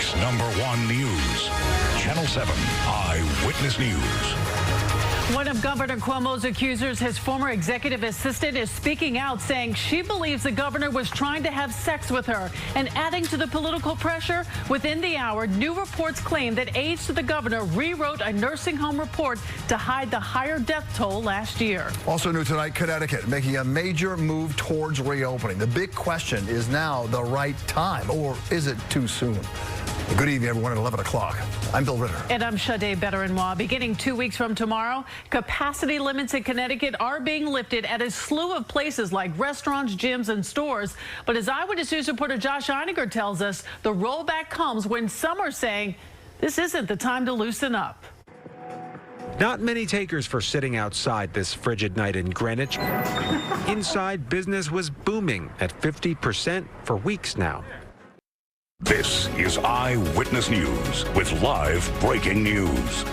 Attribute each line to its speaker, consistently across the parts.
Speaker 1: Connecticut's #1 news. Channel 7 Eyewitness News.
Speaker 2: One of Governor Cuomo's accusers, his former executive assistant, is speaking out, saying she believes the governor was trying to have sex with her. And adding to the political pressure, within the hour, new reports claim that aides to the governor rewrote a nursing home report to hide the higher death toll last year.
Speaker 3: Also new tonight, Connecticut making a major move towards reopening. The big question is now the right time, or is it too soon? Good evening, everyone, at 11 o'clock. I'm Bill Ritter.
Speaker 2: And I'm Sade Better-in-Law. Beginning 2 weeks from tomorrow, capacity limits in Connecticut are being lifted at a slew of places like restaurants, gyms, and stores. But as Eyewitness News reporter Josh Einiger tells us, the rollback comes when some are saying this isn't the time to loosen up.
Speaker 4: Not many takers for sitting outside this frigid night in Greenwich. Inside, business was booming at 50% for weeks now.
Speaker 1: This is Eyewitness News with live breaking news.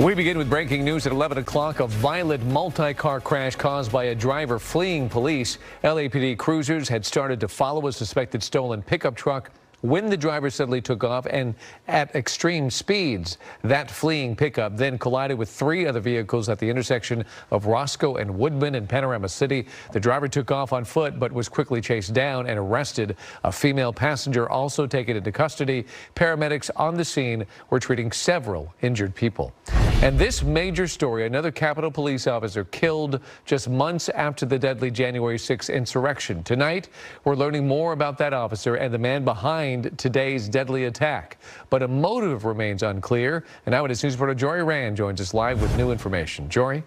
Speaker 5: We begin with breaking news at 11 o'clock. A violent multi-car crash caused by a driver fleeing police. LAPD cruisers had started to follow a suspected stolen pickup truck when the driver suddenly took off and at extreme speeds. That fleeing pickup then collided with 3 other vehicles at the intersection of Roscoe and Woodman in Panorama City. The driver took off on foot but was quickly chased down and arrested. A female passenger also taken into custody. Paramedics on the scene were treating several injured people. And this major story, another Capitol Police officer killed just months after the deadly January 6th insurrection. Tonight, we're learning more about that officer and the man behind today's deadly attack. But a motive remains unclear. And Eyewitness News reporter Jory Rand joins us live with new information. Jory?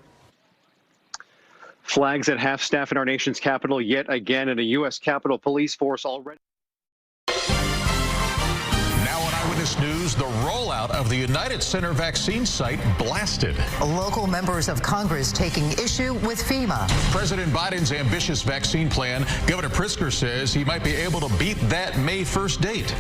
Speaker 6: Flags at half staff in our nation's capital yet again, and a U.S. Capitol Police force already.
Speaker 7: Now on Eyewitness News, the rollout of the United Center vaccine site blasted.
Speaker 8: Local members of Congress taking issue with FEMA.
Speaker 7: President Biden's ambitious vaccine plan, Governor Pritzker says he might be able to beat that May 1st date.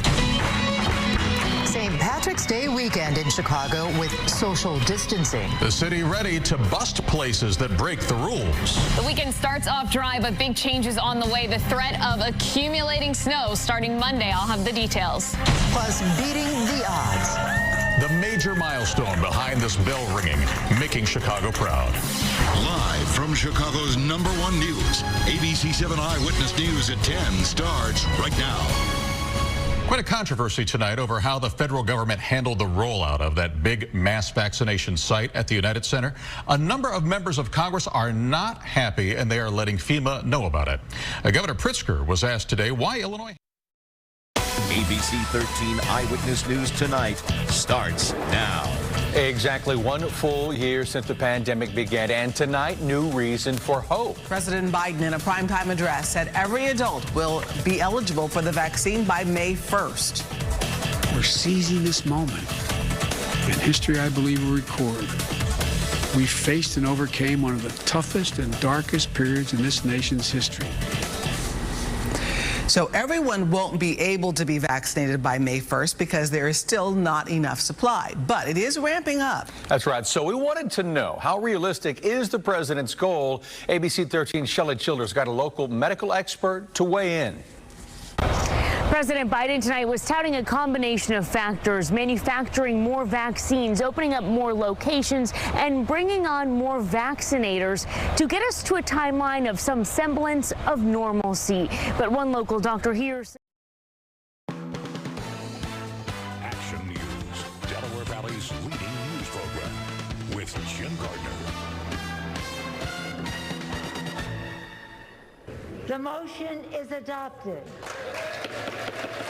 Speaker 8: St. Patrick's Day weekend in Chicago with social distancing.
Speaker 7: The city ready to bust places that break the rules.
Speaker 9: The weekend starts off dry, but big changes on the way. The threat of accumulating snow starting Monday. I'll have the details.
Speaker 8: Plus, beating the odds.
Speaker 7: The major milestone behind this bell ringing, making Chicago proud.
Speaker 1: Live from Chicago's #1 news, ABC 7 Eyewitness News at 10 starts right now.
Speaker 7: Quite a controversy tonight over how the federal government handled the rollout of that big mass vaccination site at the United Center. A number of members of Congress are not happy, and they are letting FEMA know about it. Governor Pritzker was asked today why Illinois.
Speaker 10: ABC 13 Eyewitness News Tonight starts now.
Speaker 11: Exactly 1 full year since the pandemic began, and tonight, new reason for hope.
Speaker 12: President Biden, in a primetime address, said every adult will be eligible for the vaccine by May 1st.
Speaker 13: We're seizing this moment, and history, I believe, will record. We faced and overcame one of the toughest and darkest periods in this nation's history.
Speaker 12: So everyone won't be able to be vaccinated by May 1st because there is still not enough supply, but it is ramping up.
Speaker 11: That's right. So we wanted to know, how realistic is the president's goal? ABC 13's Shelley Childers got a local medical expert to weigh in.
Speaker 14: President Biden tonight was touting a combination of factors: manufacturing more vaccines, opening up more locations, and bringing on more vaccinators to get us to a timeline of some semblance of normalcy. But one local doctor here said
Speaker 1: Action News, Delaware Valley's leading news program with Jim Gardner.
Speaker 15: The motion is adopted.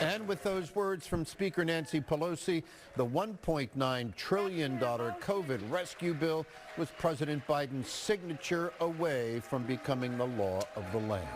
Speaker 16: And with those words from Speaker Nancy Pelosi, the $1.9 trillion COVID rescue bill was President Biden's signature away from becoming the law of the land.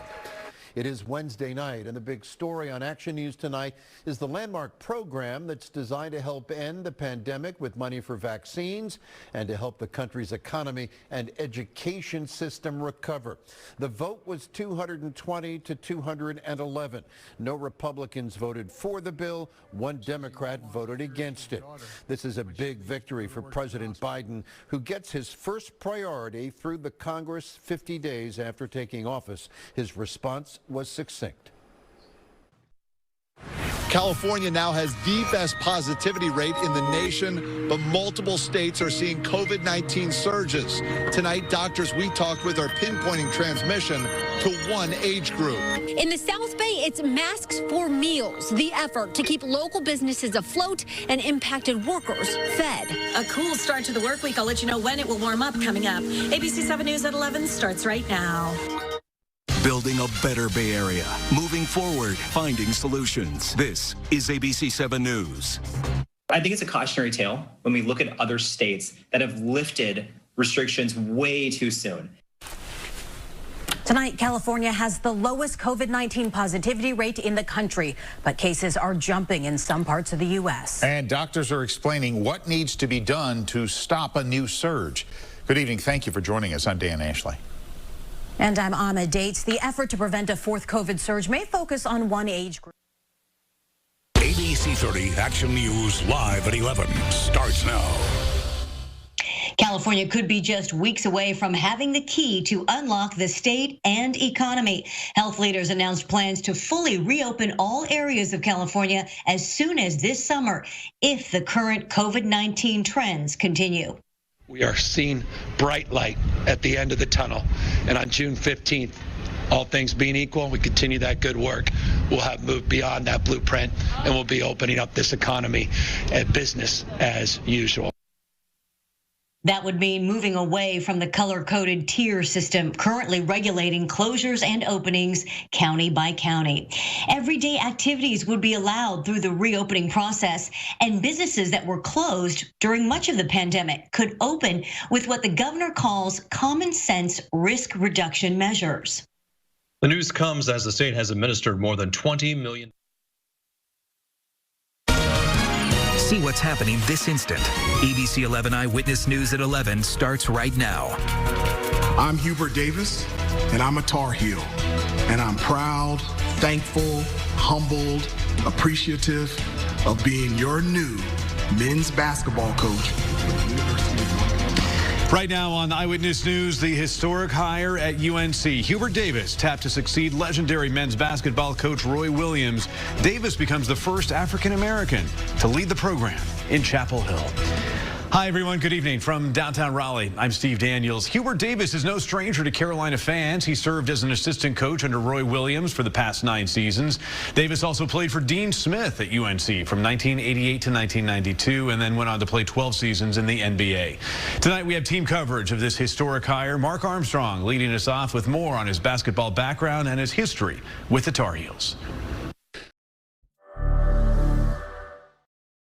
Speaker 16: It is Wednesday night, and the big story on Action News tonight is the landmark program that's designed to help end the pandemic with money for vaccines and to help the country's economy and education system recover. The vote was 220 to 211. No Republicans voted for the bill. One Democrat voted against it. This is a big victory for President Biden, who gets his first priority through the Congress 50 days after taking office. His response was succinct.
Speaker 17: California now has the best positivity rate in the nation, but multiple states are seeing COVID-19 surges. Tonight, doctors we talked with are pinpointing transmission to one age group.
Speaker 18: In the South Bay, it's masks for meals, the effort to keep local businesses afloat and impacted workers fed.
Speaker 19: A cool start to the work week. I'll let you know when it will warm up coming up. ABC 7 News at 11 starts right now.
Speaker 20: Building a better Bay Area. Moving forward, finding solutions. This is ABC 7 News.
Speaker 21: I think it's a cautionary tale when we look at other states that have lifted restrictions way too soon.
Speaker 22: Tonight, California has the lowest COVID-19 positivity rate in the country, but cases are jumping in some parts of the U.S.
Speaker 23: And doctors are explaining what needs to be done to stop a new surge. Good evening. Thank you for joining us. I'm Dan Ashley.
Speaker 22: And I'm Ahmed Dates. The effort to prevent a fourth COVID surge may focus on one age group.
Speaker 24: ABC 30 Action News live at 11 starts now.
Speaker 25: California could be just weeks away from having the key to unlock the state and economy. Health leaders announced plans to fully reopen all areas of California as soon as this summer, if the current COVID-19 trends continue.
Speaker 26: We are seeing bright light at the end of the tunnel. And on June 15th, all things being equal, we continue that good work. We'll have moved beyond that blueprint, and we'll be opening up this economy and business as usual.
Speaker 25: That would mean moving away from the color-coded tier system currently regulating closures and openings county by county. Everyday activities would be allowed through the reopening process, and businesses that were closed during much of the pandemic could open with what the governor calls common sense risk reduction measures.
Speaker 27: The news comes as the state has administered more than 20 million.
Speaker 28: See what's happening this instant. ABC 11 Eyewitness News at 11 starts right now.
Speaker 29: I'm Hubert Davis, and I'm a Tar Heel. And I'm proud, thankful, humbled, appreciative of being your new men's basketball coach.
Speaker 30: Right now on Eyewitness News, the historic hire at UNC. Hubert Davis tapped to succeed legendary men's basketball coach Roy Williams. Davis becomes the first African-American to lead the program in Chapel Hill. Hi, everyone. Good evening from downtown Raleigh. I'm Steve Daniels. Hubert Davis is no stranger to Carolina fans. He served as an assistant coach under Roy Williams for the past 9 seasons. Davis also played for Dean Smith at UNC from 1988 to 1992 and then went on to play 12 seasons in the NBA. Tonight, we have team coverage of this historic hire. Mark Armstrong leading us off with more on his basketball background and his history with the Tar Heels.